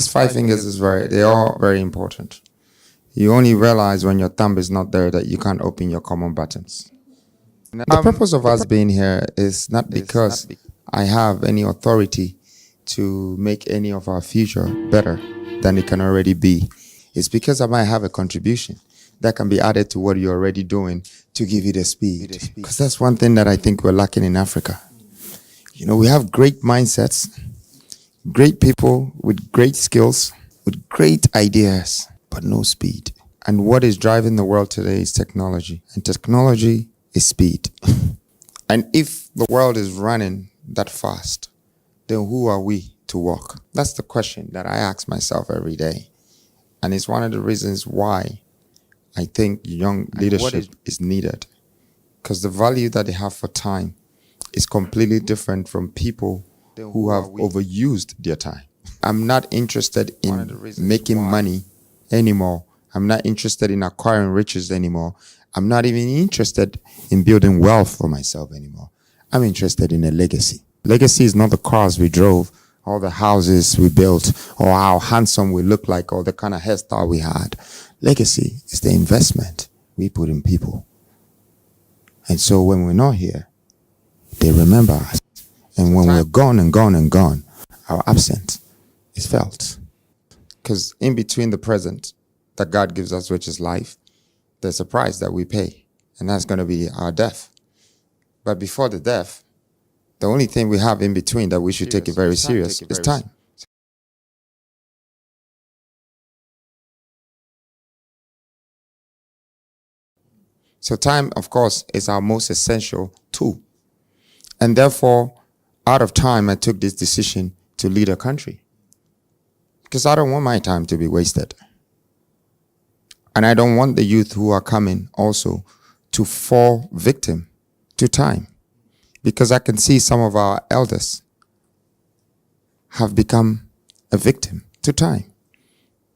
These five fingers they're all very important. You only realize when your thumb is not there that you can't open your common buttons. The purpose of us being here is not because I have any authority to make any of our future better than it can already be. It's because I might have a contribution that can be added to what you're already doing to give you the speed. Because that's one thing that I think we're lacking in Africa. You know, we have great mindsets, great people with great skills, with great ideas, but no speed. And what is driving the world today is technology. And technology is speed. And if the world is running that fast, then who are we to walk? That's the question that I ask myself every day. And it's one of the reasons why I think young leadership is needed. Because the value that they have for time is completely different from people who have overused their time. I'm not interested in making money anymore. I'm not interested in acquiring riches anymore. I'm not even interested in building wealth for myself anymore. I'm interested in a legacy. Legacy is not the cars we drove, or the houses we built, or how handsome we look like, or the kind of hairstyle we had. Legacy is the investment we put in people. And so when we're not here, they remember us. And when we're gone and gone and gone, our absence is felt. Because in between the present that God gives us, which is life, there's a price that we pay, and that's going to be our death. But before the death, the only thing we have in between that we should take it very serious is time. So time, of course, is our most essential tool. And therefore, out of time, I took this decision to lead a country. Because I don't want my time to be wasted. And I don't want the youth who are coming also to fall victim to time. Because I can see some of our elders have become a victim to time.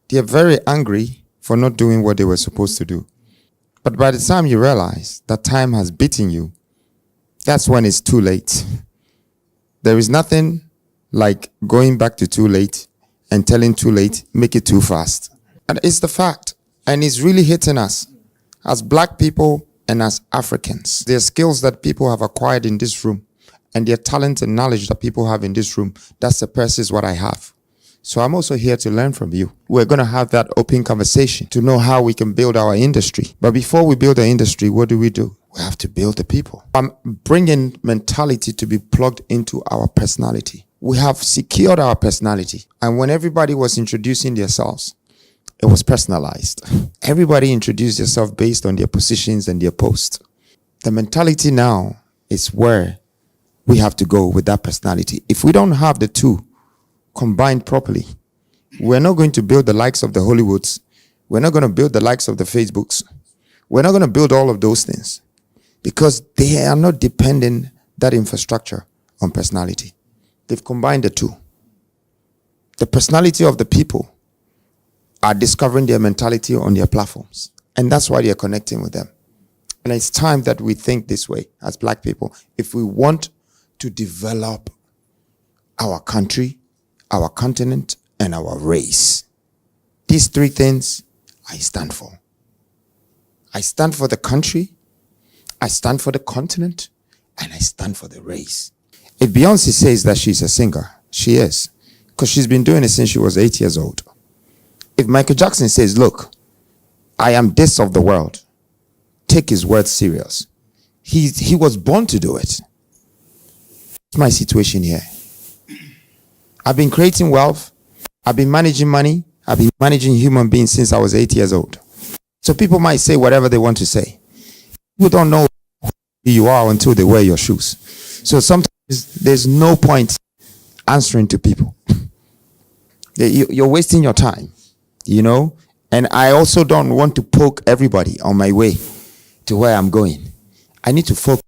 They are very angry for not doing what they were supposed to do. But by the time you realize that time has beaten you, that's when it's too late. There is nothing like going back to too late and telling too late, make it too fast. And it's the fact. And it's really hitting us as black people and as Africans. There are skills that people have acquired in this room, and their talent and knowledge that people have in this room, that surpasses what I have. So I'm also here to learn from you. We're going to have that open conversation to know how we can build our industry. But before we build the industry, what do? We have to build the people. I'm bringing mentality to be plugged into our personality. We have secured our personality. And when everybody was introducing themselves, it was personalized. Everybody introduced themselves based on their positions and their posts. The mentality now is where we have to go with that personality. If we don't have the two combined properly, we're not going to build the likes of the Hollywoods. We're not going to build the likes of the Facebooks. We're not going to build all of those things because they are not depending that infrastructure on personality. They've combined the two. The personality of the people are discovering their mentality on their platforms. And that's why they're connecting with them. And it's time that we think this way as black people. If we want to develop our country, our continent, and our race. These three things I stand for. I stand for the country, I stand for the continent, and I stand for the race. If Beyonce says that she's a singer, she is. Because she's been doing it since she was 8 years old. If Michael Jackson says, look, I am this of the world, take his words serious. He was born to do it. That's my situation here. I've been creating wealth. I've been managing money. I've been managing human beings since I was 8 years old. So people might say whatever they want to say. People don't know who you are until they wear your shoes. So sometimes there's no point answering to people. You're wasting your time, you know? And I also don't want to poke everybody on my way to where I'm going. I need to focus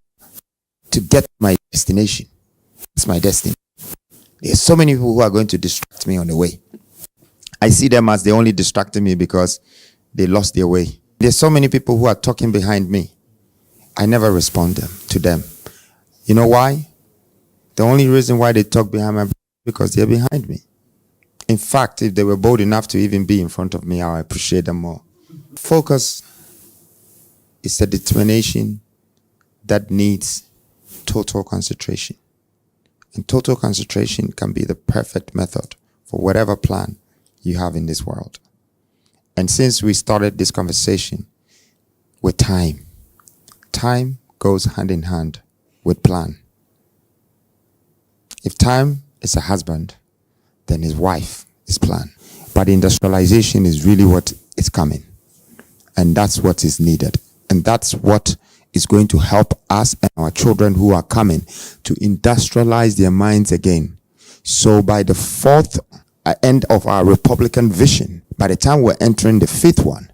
to get to my destination. It's my destiny. There's so many people who are going to distract me on the way. I see them as they only distracted me because they lost their way. There's so many people who are talking behind me. I never respond to them. You know why? The only reason why they talk behind me is because they're behind me. In fact, if they were bold enough to even be in front of me, I appreciate them more. Focus is a determination that needs total concentration. And total concentration can be the perfect method for whatever plan you have in this world. And since we started this conversation with time goes hand in hand with plan. If time is a husband, then his wife is plan. But industrialization is really what is coming. And that's what is needed. And that's what is going to help us and our children who are coming to industrialize their minds again. So by the fourth end of our Republican vision, by the time we're entering the fifth one,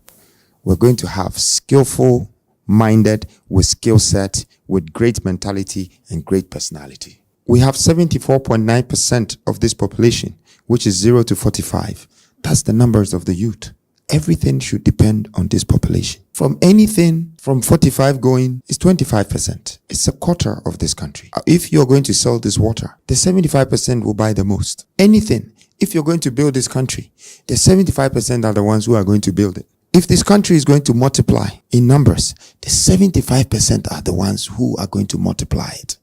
we're going to have skillful minded with skill set, with great mentality and great personality. We have 74.9% of this population, which is 0 to 45. That's the numbers of the youth. Everything should depend on this population. From anything from 45 going is 25%. It's a quarter of this country. If you're going to sell this water, the 75% will buy the most. Anything. If you're going to build this country, the 75% are the ones who are going to build it. If this country is going to multiply in numbers, the 75% are the ones who are going to multiply it.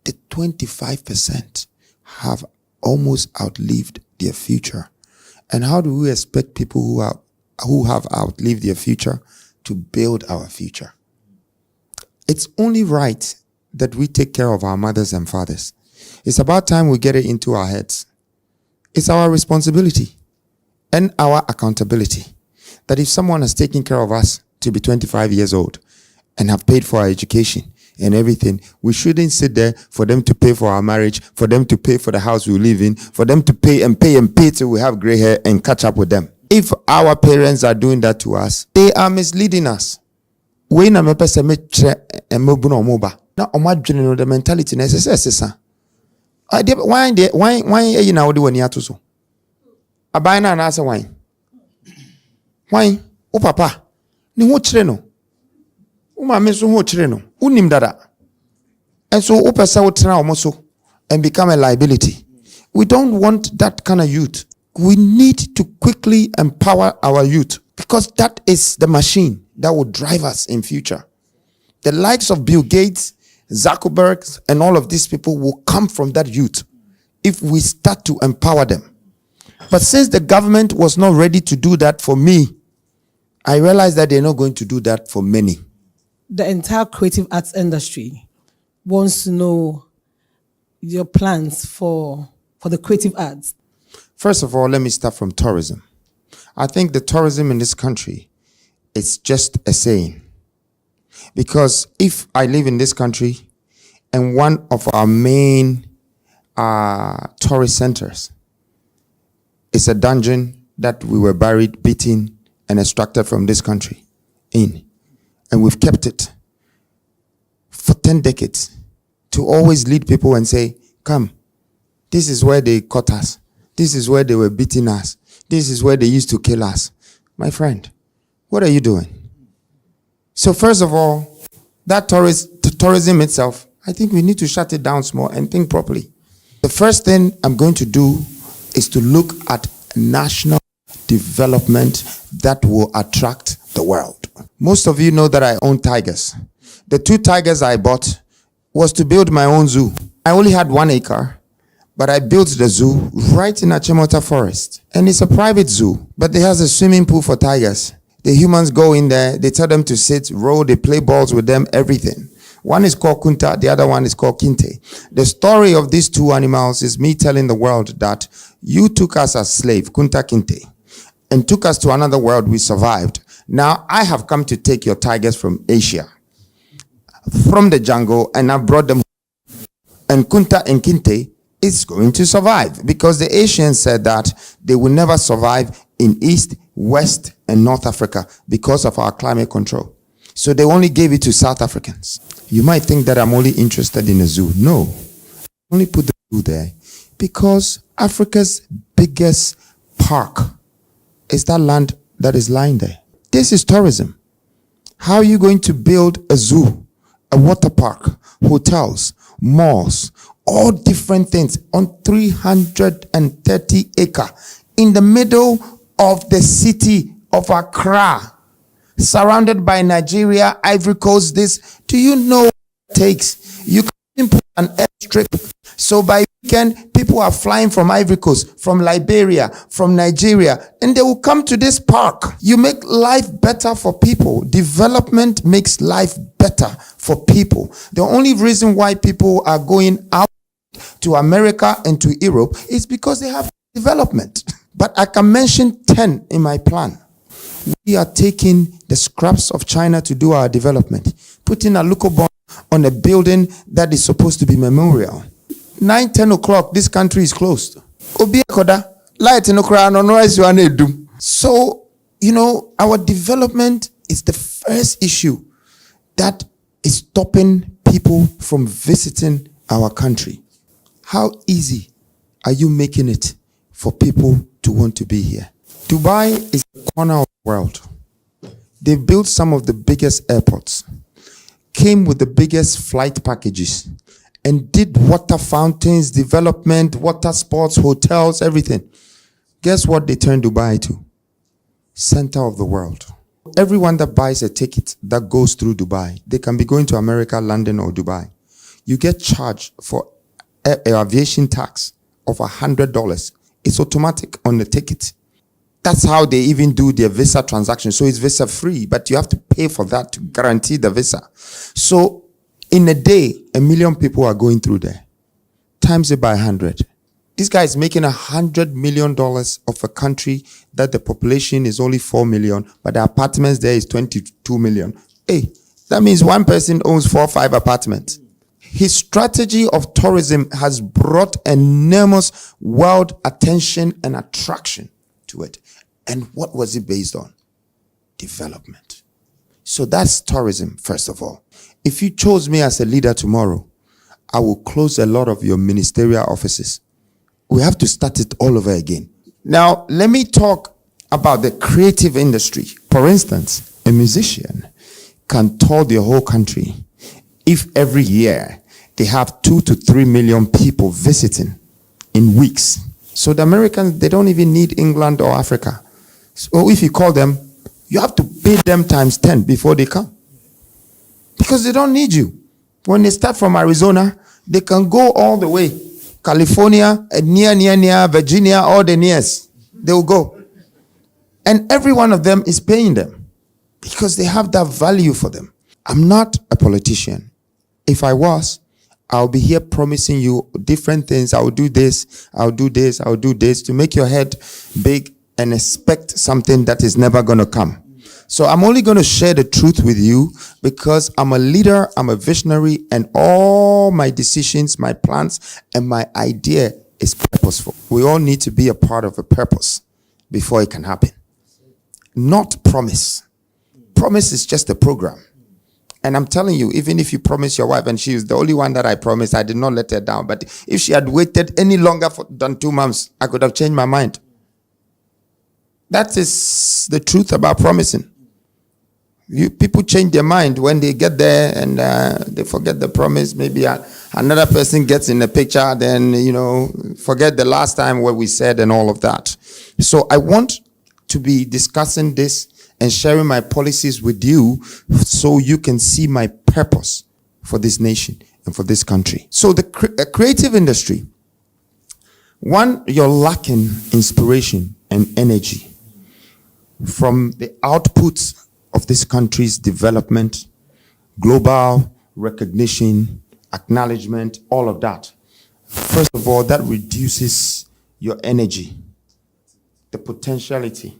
The 25% have almost outlived their future. And how do we expect people who have outlived their future to build our future? It's only right that we take care of our mothers and fathers. It's about time we get it into our heads. It's our responsibility and our accountability that if someone has taken care of us to be 25 years old and have paid for our education and everything, we shouldn't sit there for them to pay for our marriage, for them to pay for the house we live in, for them to pay till we have gray hair and catch up with them. If our parents are doing that to us, they are misleading us. We na me pese me tre emobu na omoba. Na omadwene no the mentality na sesa. Why you na odi wani atoso? Abai na na ase why? Why? O papa, ni ho kire no. O ma me so ho kire no. Unim dada. And so upesa utena omoso and become a liability. We don't want that kind of youth. We need to quickly empower our youth because that is the machine that will drive us in future. The likes of Bill Gates, Zuckerberg, and all of these people will come from that youth if we start to empower them. But since the government was not ready to do that for me, I realized that they're not going to do that for many. The entire creative arts industry wants to know your plans for the creative arts. First of all, let me start from tourism. I think the tourism in this country is just a saying. Because if I live in this country and one of our main tourist centers is a dungeon that we were buried, beaten, and extracted from this country in, and we've kept it for 10 decades to always lead people and say, come, this is where they caught us. This is where they were beating us. This is where they used to kill us. My friend, what are you doing? So first of all, that tourism itself, I think we need to shut it down small and think properly. The first thing I'm going to do is to look at national development that will attract the world. Most of you know that I own tigers. The 2 tigers I bought was to build my own zoo. I only had 1 acre, but I built the zoo right in Achimota Forest. And it's a private zoo, but it has a swimming pool for tigers. The humans go in there, they tell them to sit, roll, they play balls with them, everything. One is called Kunta, the other one is called Kinte. The story of these 2 animals is me telling the world that you took us as slave, Kunta Kinte, and took us to another world, we survived. Now I have come to take your tigers from Asia, from the jungle, and I've brought them home. And Kunta and Kinte is going to survive because the Asians said that they will never survive in East, West, and North Africa because of our climate control. So they only gave it to South Africans. You might think that I'm only interested in a zoo. No, I only put the zoo there because Africa's biggest park is that land that is lying there. This is tourism. How are you going to build a zoo, a water park, hotels, malls, all different things on 330 acre in the middle of the city of Accra, surrounded by Nigeria, Ivory Coast. This, do you know what it takes? You can put an airstrip. So by weekend, people are flying from Ivory Coast, from Liberia, from Nigeria, and they will come to this park. You make life better for people. Development makes life better for people. The only reason why people are going out to America and to Europe is because they have development. But I can mention 10 in my plan. We are taking the scraps of China to do our development, putting a local bond on a building that is supposed to be memorial. 9, 10 o'clock, this country is closed. Light in Ukraine. So, our development is the first issue that is stopping people from visiting our country. How easy are you making it for people to want to be here? Dubai is the corner of the world. They built some of the biggest airports, came with the biggest flight packages, and did water fountains, development, water sports, hotels, everything. Guess what they turned Dubai to? Center of the world. Everyone that buys a ticket that goes through Dubai, they can be going to America, London, or Dubai. You get charged for aviation tax of $100. It's automatic on the ticket. That's how they even do their visa transaction. So it's visa free, but you have to pay for that to guarantee the visa. So in a day, 1 million people are going through there. Times it by 100. This guy is making $100 million of a country that the population is only 4 million, but the apartments there is 22 million. Hey, that means one person owns 4 or 5 apartments. His strategy of tourism has brought enormous world attention and attraction to it. And what was it based on? Development. So that's tourism, first of all. If you chose me as a leader tomorrow, I will close a lot of your ministerial offices. We have to start it all over again. Now, let me talk about the creative industry. For instance, a musician can tour the whole country if every year they have 2 to 3 million people visiting in weeks. So the Americans, they don't even need England or Africa. So if you call them, you have to pay them times 10 before they come. Because they don't need you. When they start from Arizona, they can go all the way. California, near, Virginia, all the nears. They will go. And every one of them is paying them because they have that value for them. I'm not a politician. If I was, I'll be here promising you different things. I'll do this, I'll do this, I'll do this to make your head big and expect something that is never going to come. So I'm only going to share the truth with you because I'm a leader, I'm a visionary, and all my decisions, my plans, and my idea is purposeful. We all need to be a part of a purpose before it can happen. Not promise. Promise is just a program. And I'm telling you, even if you promise your wife, and she is the only one that I promised, I did not let her down. But if she had waited any longer than 2 months, I could have changed my mind. That is the truth about promising. People change their mind when they get there and they forget the promise. Maybe another person gets in the picture, then, forget the last time what we said and all of that. So I want to be discussing this and sharing my policies with you so you can see my purpose for this nation and for this country. So the creative industry, one, you're lacking inspiration and energy from the outputs of this country's development, global recognition, acknowledgement, all of that. First of all, that reduces your energy, the potentiality.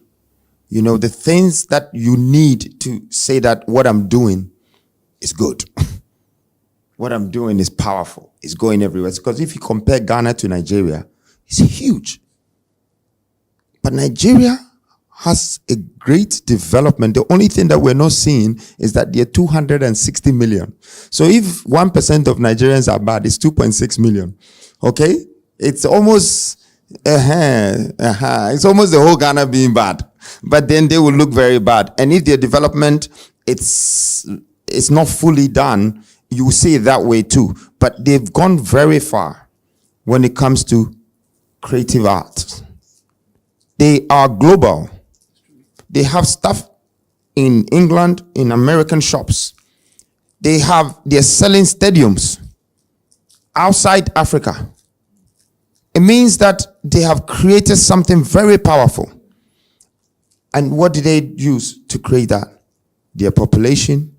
The things that you need to say that what I'm doing is good. What I'm doing is powerful. It's going everywhere. Because if you compare Ghana to Nigeria, it's huge. But Nigeria has a great development. The only thing that we're not seeing is that they're 260 million. So if 1% of Nigerians are bad, it's 2.6 million. Okay? It's almost it's almost the whole Ghana being bad. But then they will look very bad. And if their development it's not fully done, you see it that way too. But they've gone very far when it comes to creative art. They are global. They have stuff in England, in American shops. They're selling stadiums outside Africa. It means that they have created something very powerful. And what did they use to create that? Their population,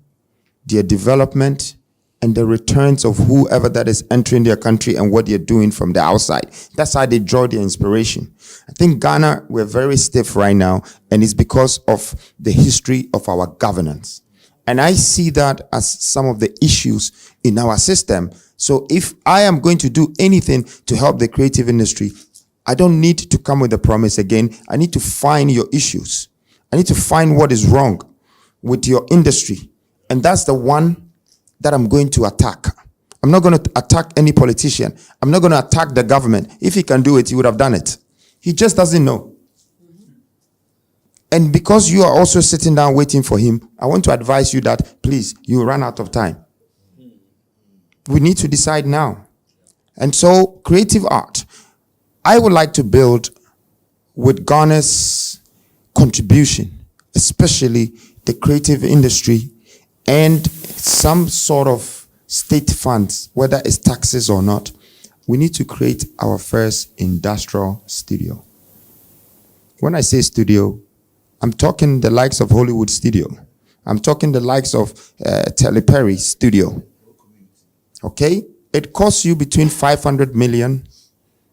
their development, and the returns of whoever that is entering their country and what they're doing from the outside. That's how they draw their inspiration. I think Ghana, we're very stiff right now, and it's because of the history of our governance. And I see that as some of the issues in our system. So if I am going to do anything to help the creative industry, I don't need to come with a promise again. I need to find your issues. I need to find what is wrong with your industry. And that's the one that I'm going to attack. I'm not going to attack any politician. I'm not going to attack the government. If he can do it, he would have done it. He just doesn't know. And because you are also sitting down waiting for him, I want to advise you that, please, you run out of time. We need to decide now. And so, creative art, I would like to build with Ghana's contribution, especially the creative industry and some sort of state funds, whether it's taxes or not. We need to create our first industrial studio. When I say studio, I'm talking the likes of Hollywood Studio. I'm talking the likes of Teleperry Studio. Okay? It costs you between $500 million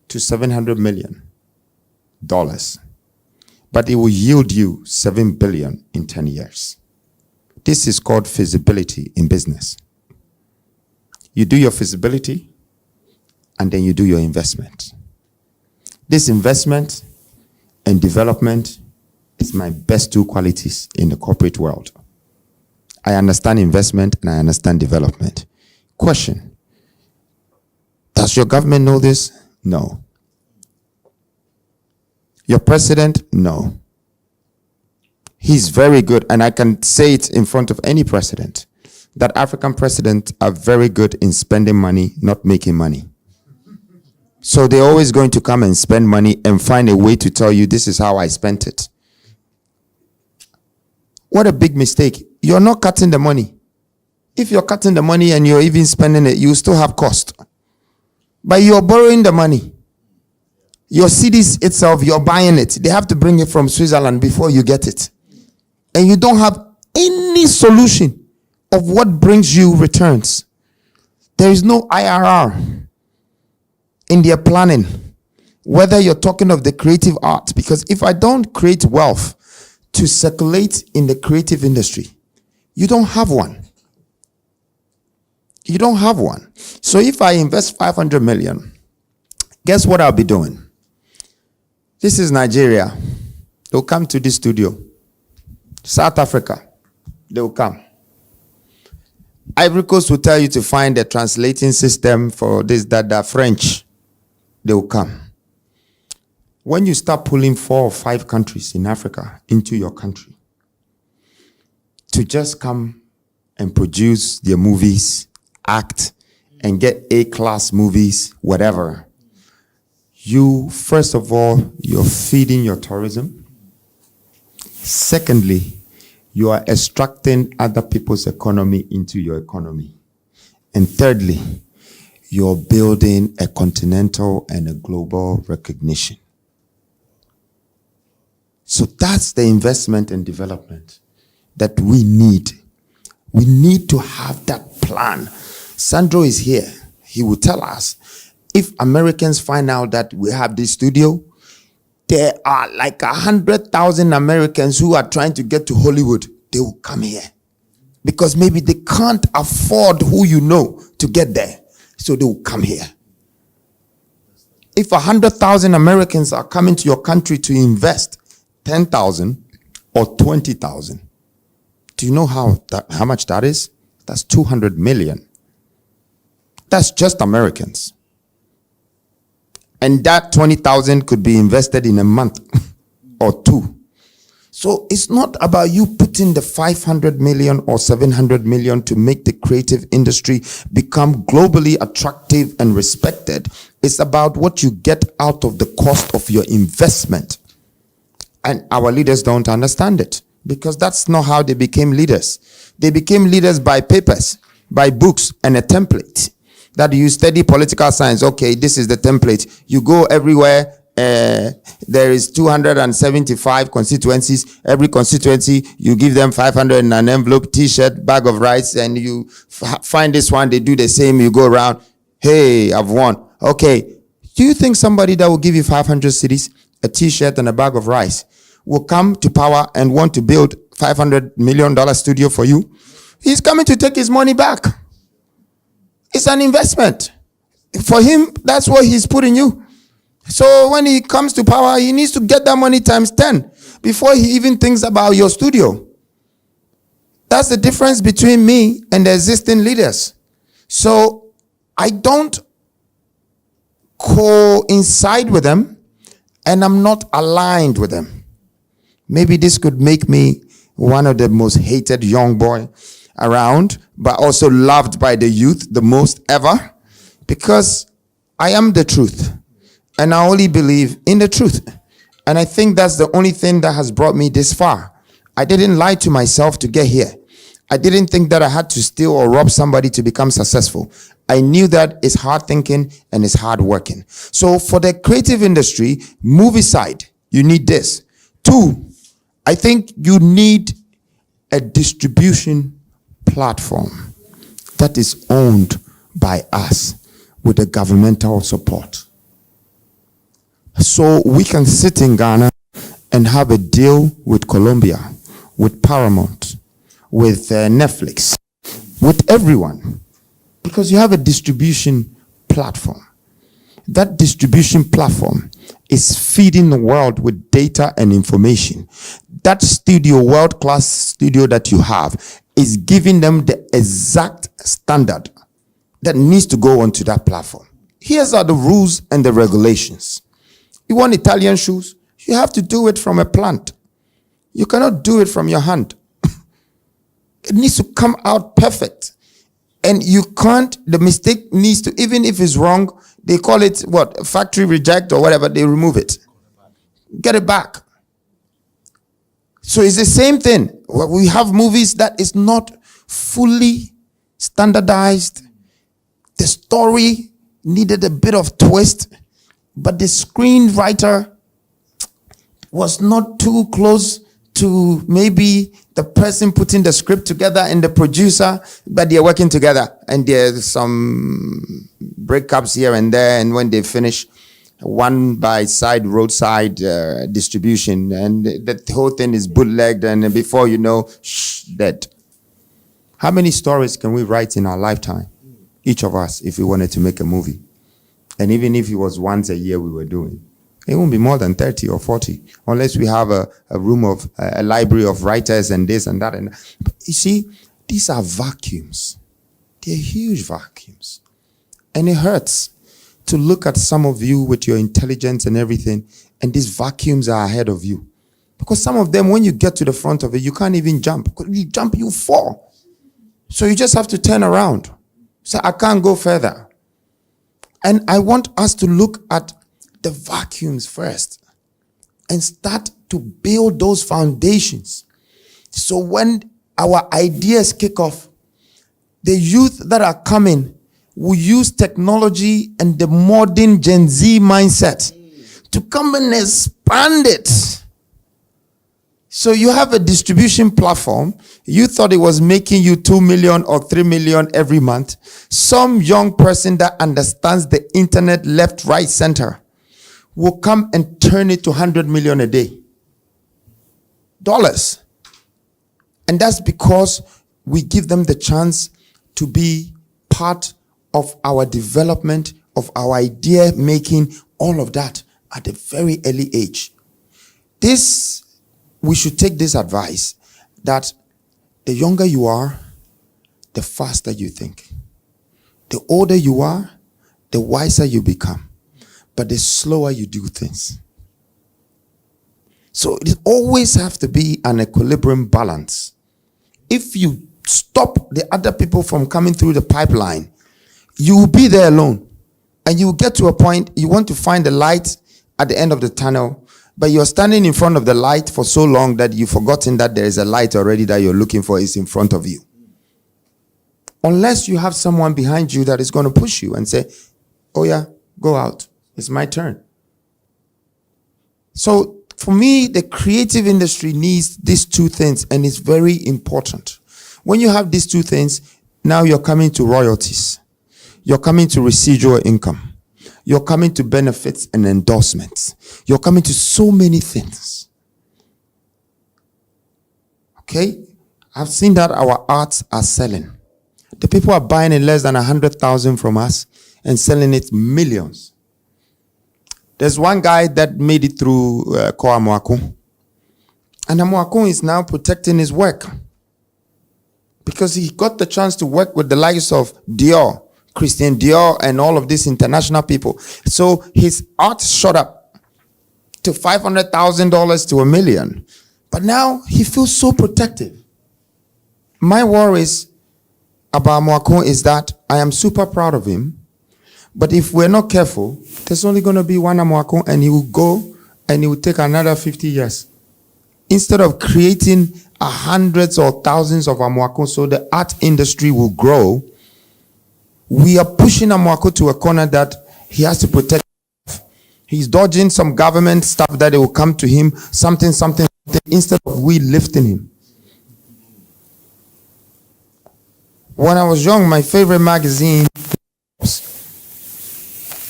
to $700 million. But it will yield you $7 billion in 10 years. This is called feasibility in business. You do your feasibility, and then you do your investment. This investment and development is my best two qualities in the corporate world. I understand investment and I understand development. Question: does your government know this? No. Your president? No. He's very good, and I can say it in front of any president, that African presidents are very good in spending money, not making money. So they're always going to come and spend money and find a way to tell you, this is how I spent it. What a big mistake. You're not cutting the money. If you're cutting the money and you're even spending it, you still have cost. But you're borrowing the money. Your CDs itself, you're buying it. They have to bring it from Switzerland before you get it. And you don't have any solution of what brings you returns. There is no IRR in their planning, whether you're talking of the creative arts. Because if I don't create wealth to circulate in the creative industry, you don't have one. You don't have one. So if I invest 500 million, guess what I'll be doing? This is Nigeria. They'll come to this studio. South Africa, they'll come. Ivory Coast will tell you to find a translating system for this, that, French. They will come. When you start pulling 4 or 5 countries in Africa into your country to just come and produce their movies, act, and get A-class movies, whatever, you, first of all, you're feeding your tourism. Secondly, you are extracting other people's economy into your economy. And thirdly, you're building a continental and a global recognition. So that's the investment and development that we need. We need to have that plan. Sandro is here. He will tell us, if Americans find out that we have this studio, there are like 100,000 Americans who are trying to get to Hollywood. They will come here because maybe they can't afford who you know to get there. So they will come here. If 100,000 Americans are coming to your country to invest 10,000 or 20,000, do you know how much that is? That's 200 million. That's just Americans. And that 20,000 could be invested in a month or 2. So it's not about you putting the 500 million or 700 million to make the creative industry become globally attractive and respected. It's about what you get out of the cost of your investment. And our leaders don't understand it, because that's not how they became leaders. They became leaders by papers, by books, and a template. That you study political science. Okay, this is the template. You go everywhere. There is 275 constituencies. Every constituency, you give them 500 in an envelope, t-shirt, bag of rice, and you find this one, they do the same. You go around, hey, I've won. Okay, do you think somebody that will give you 500 cities, a t-shirt, and a bag of rice will come to power and want to build $500 million studio for you? He's coming to take his money back. It's an investment. For him, that's what he's putting you. So when he comes to power, he needs to get that money times 10 before he even thinks about your studio. That's the difference between me and the existing leaders. So I don't coincide with them, and I'm not aligned with them. Maybe this could make me one of the most hated young boy around, but also loved by the youth the most ever, because I am the truth. And I only believe in the truth. And I think that's the only thing that has brought me this far. I didn't lie to myself to get here. I didn't think that I had to steal or rob somebody to become successful. I knew that it's hard thinking and it's hard working. So for the creative industry, movie side, you need this. 2, I think you need a distribution platform that is owned by us with the governmental support. So we can sit in Ghana and have a deal with Colombia, with Paramount, with Netflix, with everyone, because you have a distribution platform. That distribution platform is feeding the world with data and information. That studio, world-class studio that you have, is giving them the exact standard that needs to go onto that platform. Here's are the rules and the regulations. You want Italian shoes? You have to do it from a plant. You cannot do it from your hand. It needs to come out perfect. And you can't, the mistake needs to, even if it's wrong, they call it what? Factory reject or whatever, they remove it. Get it back. So it's the same thing. We have movies that is not fully standardized. The story needed a bit of twist, but the screenwriter was not too close to maybe the person putting the script together and the producer, but they're working together. And there's some breakups here and there. And when they finish, one by side, roadside distribution, and the whole thing is bootlegged. And before you know, dead. How many stories can we write in our lifetime? Each of us, if we wanted to make a movie. And even if it was once a year we were doing, it won't be more than 30 or 40, unless we have a room of a library of writers and this and that. And but you see, these are vacuums. They're huge vacuums. And it hurts to look at some of you with your intelligence and everything, and these vacuums are ahead of you. Because some of them, when you get to the front of it, you can't even jump. Because you jump, you fall. So you just have to turn around. So I can't go further. And I want us to look at the vacuums first and start to build those foundations. So when our ideas kick off, the youth that are coming will use technology and the modern Gen Z mindset to come and expand it. So you have a distribution platform. You thought it was making you 2 million or 3 million every month. Some young person that understands the internet left, right, center will come and turn it to 100 million a day. Dollars. And that's because we give them the chance to be part of our development, of our idea making, all of that at a very early age. We should take this advice that the younger you are, the faster you think. The older you are, the wiser you become. But the slower you do things. So it always have to be an equilibrium balance. If you stop the other people from coming through the pipeline, you will be there alone. And you will get to a point, you want to find the light at the end of the tunnel, but you're standing in front of the light for so long that you've forgotten that there is a light already that you're looking for is in front of you. Unless you have someone behind you that is going to push you and say, oh yeah, go out. It's my turn. So for me, the creative industry needs these two things, and it's very important. When you have these two things, now you're coming to royalties. You're coming to residual income. You're coming to benefits and endorsements. You're coming to so many things. Okay? I've seen that our arts are selling. The people are buying it less than 100,000 from us and selling it millions. There's one guy that made it through Kwame, and Amoako is now protecting his work because he got the chance to work with the likes of Dior, Christian Dior, and all of these international people. So his art shot up to $500,000 to $1 million. But now he feels so protective. My worries about Amoako is that I am super proud of him. But if we're not careful, there's only going to be one Amoako, and he will go and he will take another 50 years. Instead of creating hundreds or thousands of Amoako so the art industry will grow, we are pushing Amoako to a corner that he has to protect. He's dodging some government stuff that it will come to him, something, instead of we lifting him. When I was young, my favorite magazine,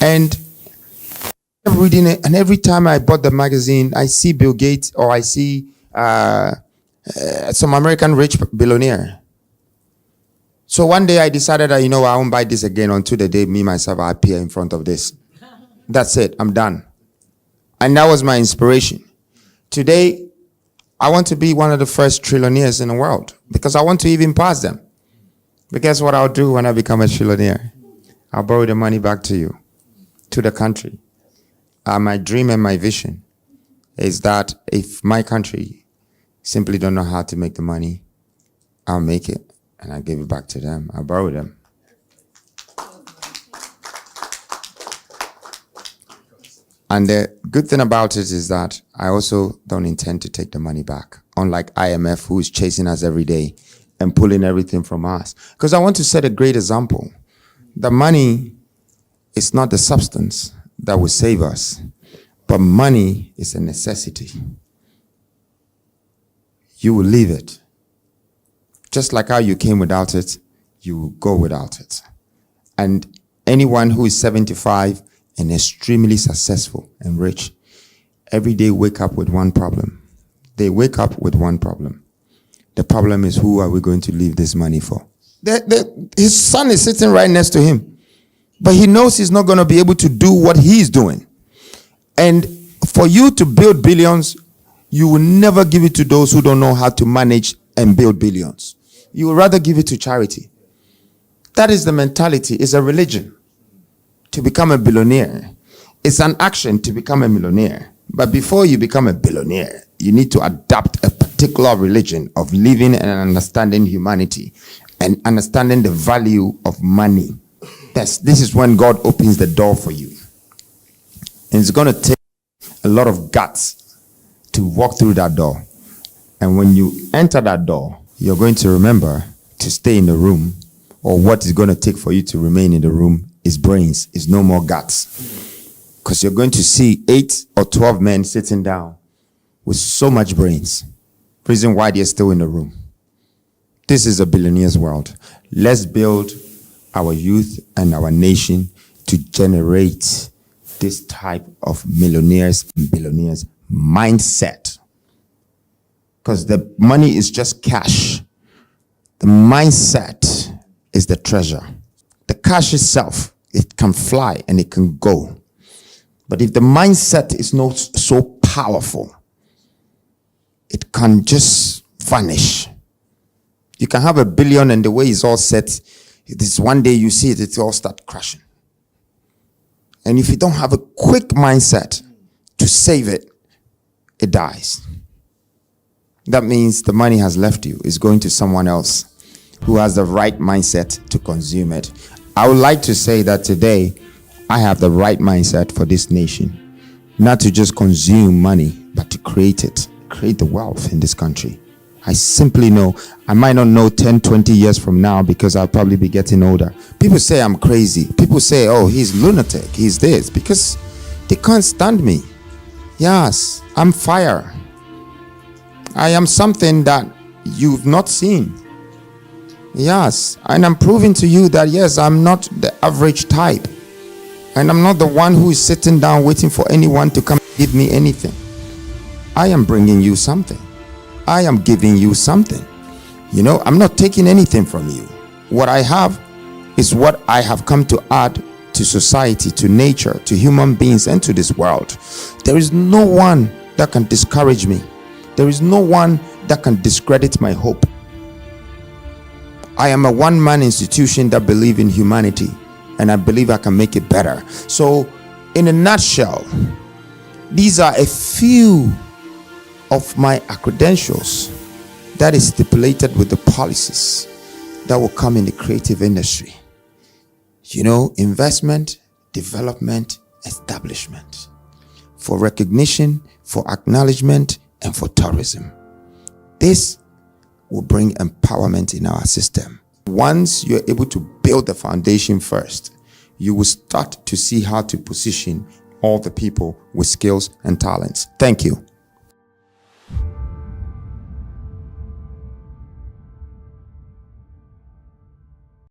and I'm reading it, and every time I bought the magazine, I see Bill Gates or I see some American rich billionaire. So one day I decided that, I won't buy this again until the day me, myself, I appear in front of this. That's it. I'm done. And that was my inspiration. Today, I want to be one of the first trillionaires in the world because I want to even pass them. But guess what I'll do when I become a trillionaire? I'll borrow the money back to you, to the country. My dream and my vision is that if my country simply don't know how to make the money, I'll make it. And I give it back to them. I borrow them. And the good thing about it is that I also don't intend to take the money back. Unlike IMF, who is chasing us every day and pulling everything from us. Because I want to set a great example. The money is not the substance that will save us, but money is a necessity. You will leave it. Just like how you came without it, you will go without it. And anyone who is 75 and extremely successful and rich, every day wake up with one problem. They wake up with one problem. The problem is, who are we going to leave this money for? His son is sitting right next to him, but he knows he's not going to be able to do what he's doing. And for you to build billions, you will never give it to those who don't know how to manage and build billions. You would rather give it to charity. That is the mentality. It's a religion to become a billionaire. It's an action to become a millionaire. But before you become a billionaire, you need to adopt a particular religion of living and understanding humanity and understanding the value of money. This is when God opens the door for you. And it's going to take a lot of guts to walk through that door. And when you enter that door, you're going to remember to stay in the room, or what is going to take for you to remain in the room is brains, is no more guts. Because you're going to see 8 or 12 men sitting down with so much brains. Reason why they're still in the room. This is a billionaire's world. Let's build our youth and our nation to generate this type of millionaires and billionaires mindset. Because the money is just cash. The mindset is the treasure. The cash itself, it can fly and it can go. But if the mindset is not so powerful, it can just vanish. You can have $1 billion and the way it's all set, this one day you see it, it all start crashing. And if you don't have a quick mindset to save it, it dies. That means the money has left you. It's going to someone else who has the right mindset to consume it. I would like to say that today I have the right mindset for this nation, not to just consume money, but to create it, create the wealth in this country. I simply know, I might not know 10, 20 years from now because I'll probably be getting older. People say I'm crazy. People say, oh, he's lunatic, he's this, because they can't stand me. Yes, I'm fire. I am something that you've not seen. Yes, and I'm proving to you that yes, I'm not the average type. And I'm not the one who is sitting down waiting for anyone to come give me anything. I am bringing you something. I am giving you something. You know, I'm not taking anything from you. What I have is what I have come to add to society, to nature, to human beings, and to this world. There is no one that can discourage me. There is no one that can discredit my hope. I am a one-man institution that believes in humanity, and I believe I can make it better. So, in a nutshell, these are a few of my credentials that is stipulated with the policies that will come in the creative industry. You know, investment, development, establishment, for recognition, for acknowledgement, and for tourism. This will bring empowerment in our system. Once you're able to build the foundation first, you will start to see how to position all the people with skills and talents. Thank you.